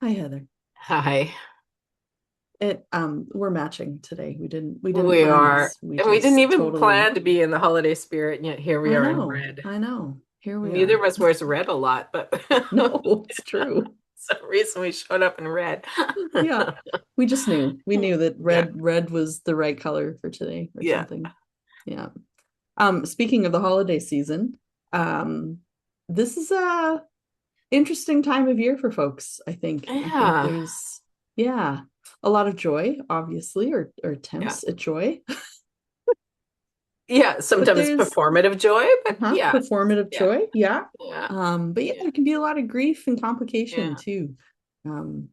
Hi, Heather. Hi, We're matching today. We didn't we plan are, this. We and we didn't just even totally. plan to be in the holiday spirit, and yet here we I are in know. red. I know. Here we Neither are. of us wears red a lot, but No, it's true. some reason we showed up in red. Yeah. We just knew. We knew that Yeah, red was the right color for today or yeah, something. Yeah. Speaking of the holiday season, um, this is a interesting time of year for folks, I think. I think yeah, there's yeah, a lot of joy, obviously, or yeah, attempts at joy. yeah. But Sometimes there's performative joy, but yeah, performative yeah, joy, yeah. yeah, But yeah, yeah, there can be a lot of grief and complication yeah. too. Um,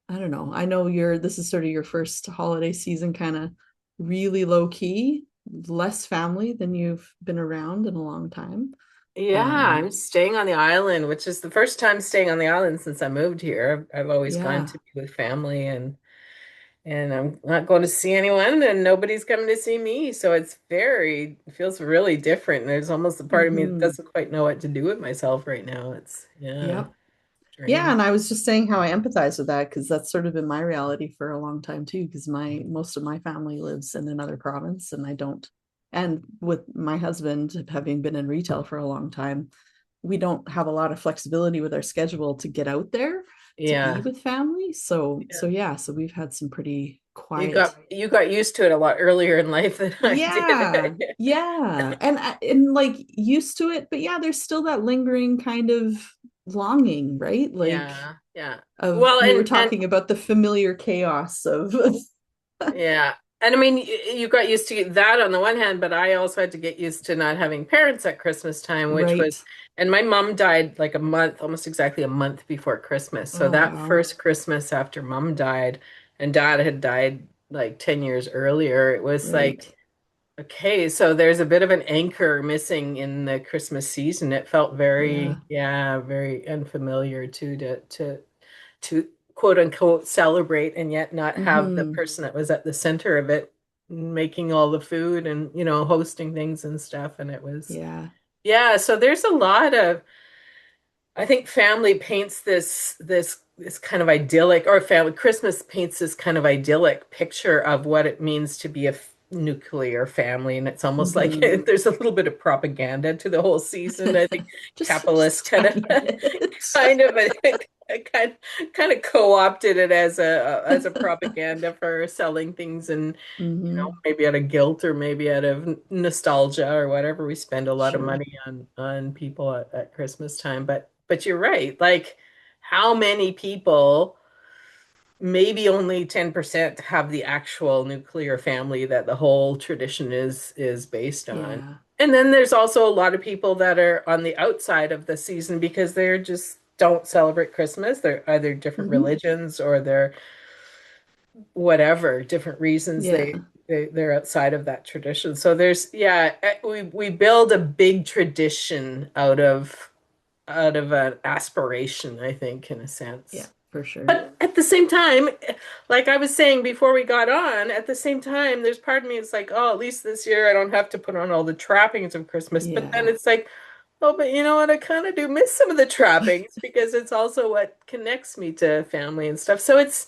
I don't know. I know you're this is sort of your first holiday season, kind of really low key, less family than you've been around in a long time. Yeah, Um, I'm staying on the island, which is the first time staying on the island since I moved here. I've always gone yeah. to be with family and I'm not going to see anyone and nobody's coming to see me. So it feels really different. There's almost a part of me that Hmm. doesn't quite know what to do with myself right now. Yeah, Yep. Yeah, strange. and I was just saying how I empathize with that because that's sort of been my reality for a long time too, because my most of my family lives in another province and I don't. And with my husband having been in retail for a long time, we don't have a lot of flexibility with our schedule to get out there to be Yeah. with family. So Yeah. yeah, so we've had some pretty You quiet. got you got used to it a lot earlier in life than I Yeah. did. Yeah. And like used to it, but yeah, there's still that lingering kind of longing, right? Like Yeah, yeah. of Well, we were and talking about the familiar chaos of yeah. And I mean, you got used to that on the one hand, but I also had to get used to not having parents at Christmas time, which was, right. and my mom died like a month, almost exactly a month before Christmas. So Oh that wow. first Christmas after mom died and dad had died like 10 years earlier, it was Right. like, okay, so there's a bit of an anchor missing in the Christmas season. It felt Yeah. very, yeah, very unfamiliar too to quote unquote celebrate and yet not have the Mm-hmm. person that was at the center of it making all the food and hosting things and stuff and it was Yeah. yeah, so there's a lot of I think family paints this kind of idyllic, or family Christmas paints this kind of idyllic picture of what it means to be a nuclear family, and it's almost like Mm-hmm. there's a little bit of propaganda to the whole season. I think Just capitalists a tiny bit. kind of kind of co-opted it as a propaganda for selling things and Mm-hmm. maybe out of guilt or maybe out of nostalgia or whatever. We spend a lot of Sure. money on people at Christmas time. But you're right. Like how many people, maybe only 10% have the actual nuclear family that the whole tradition is based on. Yeah. And then there's also a lot of people that are on the outside of the season because they're just don't celebrate Christmas. They're either different Mm-hmm. religions or they're whatever different reasons Yeah. they're outside of that tradition. So there's yeah, we build a big tradition out of an aspiration, I think, in a Yeah, sense. for sure. But at the same time, like I was saying before we got on, at the same time, there's part of me it's like, oh, at least this year I don't have to put on all the trappings of Christmas. But then Yeah. it's like, oh, but you know what? I kind of do miss some of the trappings because it's also what connects me to family and stuff. So it's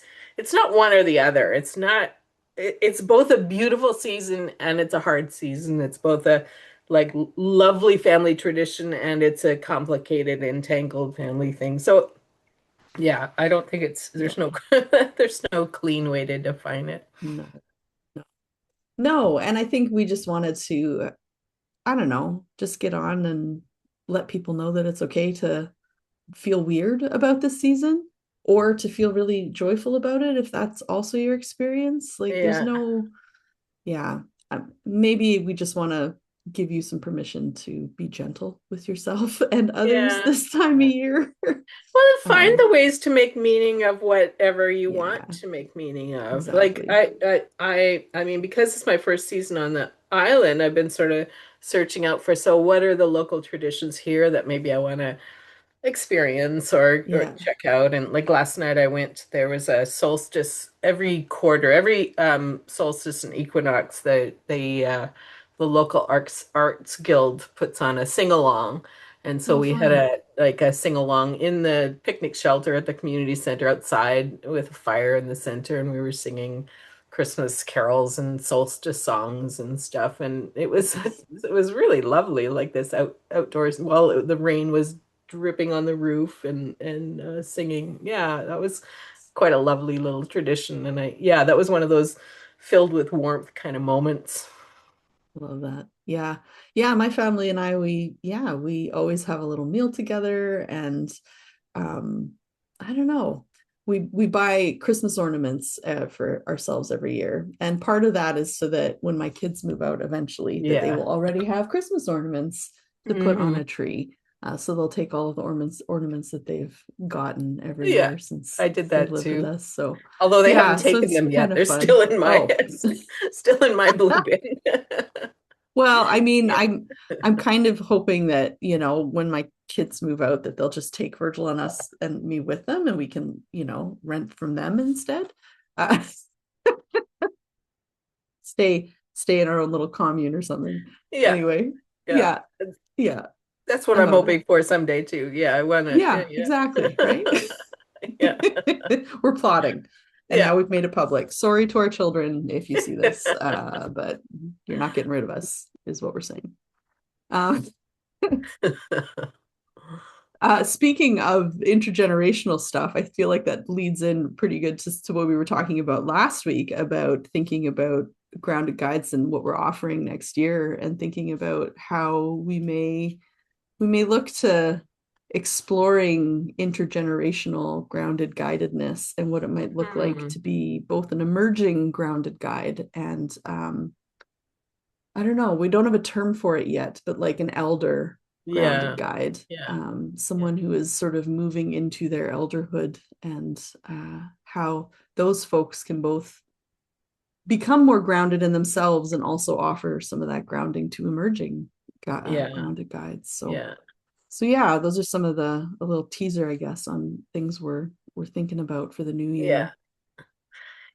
not one or the other. It's not it's both a beautiful season and it's a hard season. It's both a like lovely family tradition and it's a complicated, entangled family thing. So yeah, I don't think it's Yeah. there's no there's no clean way to define it. No. No. No, and I think we just wanted to, I don't know, just get on and let people know that it's okay to feel weird about this season or to feel really joyful about it if that's also your experience. Like there's Yeah. no, yeah, maybe we just want to give you some permission to be gentle with yourself and others Yeah. this time of year. Well, then find um, the ways to make meaning of whatever you want yeah, to make meaning of. Like exactly. I mean, because it's my first season on the island, I've been sort of searching out for so what are the local traditions here that maybe I want to experience or Yeah. check out. And like last night I went, there was a solstice every quarter, every solstice and equinox, the local arts guild puts on a sing along. And so Oh, we had fun. a sing along in the picnic shelter at the community center outside with a fire in the center, and we were singing Christmas carols and solstice songs and stuff. And it was it was really lovely, like this outdoors. Well, the rain was dripping on the roof and singing. Yeah, that was quite a lovely little tradition. And yeah, that was one of those filled with warmth kind of moments. Love that. Yeah. Yeah, my family and I, we always have a little meal together and um I don't know. We buy Christmas ornaments for ourselves every year. And part of that is so that when my kids move out eventually, that they Yeah. will already have Christmas ornaments to put on Hmm. a tree. So they'll take all of the ornaments that they've gotten every Yeah, year since I did they've that lived with too. us. So Although they haven't yeah, so taken it's them kind yet. of They're fun. still in my Oh, still in my blue bin. well, I mean, Yeah. I'm kind of hoping that, when my kids move out, that they'll just take Virgil and us and me with them and we can, rent from them instead. Uh, stay in our own little commune or something. Yeah. Anyway, Yeah. yeah, yeah. That's what I'm Um, hoping for someday too. Yeah, I want to. yeah, Yeah, exactly, right? yeah. Yeah. We're plotting. And Yeah. now we've made it public. Sorry to our children if you see this, but you're not getting rid of us, is what we're saying. Um, speaking of intergenerational stuff, I feel like that leads in pretty good to what we were talking about last week about thinking about grounded guides and what we're offering next year, and thinking about how we may look to exploring intergenerational grounded guidedness and what it might look like Hmm. to be both an emerging grounded guide and I don't know, we don't have a term for it yet, but like an elder grounded Yeah. guide, Yeah. Yeah. someone who is sort of moving into their elderhood, and how those folks can both become more grounded in themselves and also offer some of that grounding to emerging Yeah. grounded guides. Yeah. So yeah, those are some of a little teaser, I guess, on things we're thinking about for the new Yeah. year.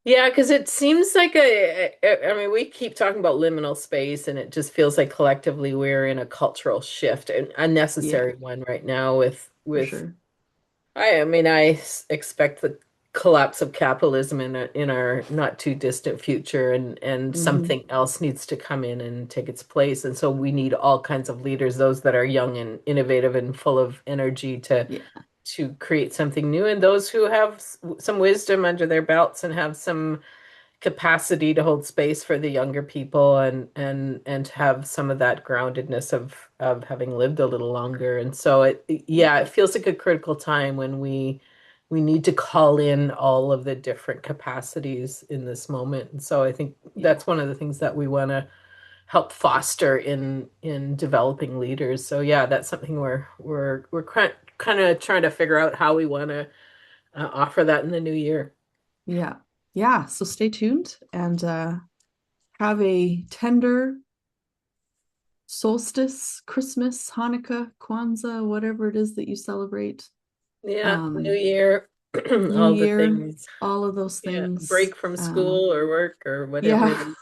Yeah, because it seems like I mean, we keep talking about liminal space, and it just feels like collectively we're in a cultural shift, an Yeah, unnecessary one right now for with sure. I mean, expect the collapse of capitalism in our not too distant future, and Hmm. something else needs to come in and take its place. And so we need all kinds of leaders, those that are young and innovative and full of energy Yeah, to create something new, and those who have some wisdom under their belts and have some capacity to hold space for the younger people and to have some of that groundedness of having lived a little longer. And so yeah, yeah, it feels like a critical time when we need to call in all of the different capacities in this moment. And so I think yeah, that's one of the things that we want to help foster in developing leaders. So yeah, that's something we're kind of trying to figure out how we want to offer that in the new year. yeah, yeah. So stay tuned and have a tender solstice, Christmas, Hanukkah, Kwanzaa, whatever it is that you celebrate. Yeah, new Um, year, New all the Year, things. all of those Yeah, things. break from school or work or whatever it Yeah. is.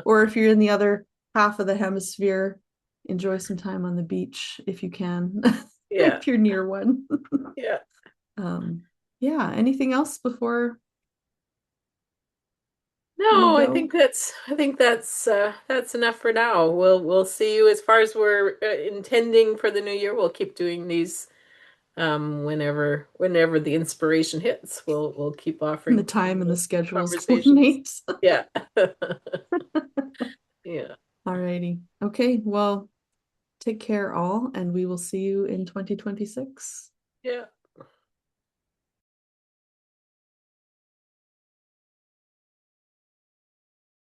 Or if you're in the other half of the hemisphere, enjoy some time on the beach if you can, Yeah, if you're near one. yeah. um, yeah. Anything else before we No, go? I think that's enough for now. We'll see you as far as we're intending for the new year. We'll keep doing these whenever the inspiration hits. We'll keep And the offering time and the those schedules conversations. coordinate. Yeah. Yeah. Alrighty. Okay. Well, take care all, and we will see you in 2026. Yeah.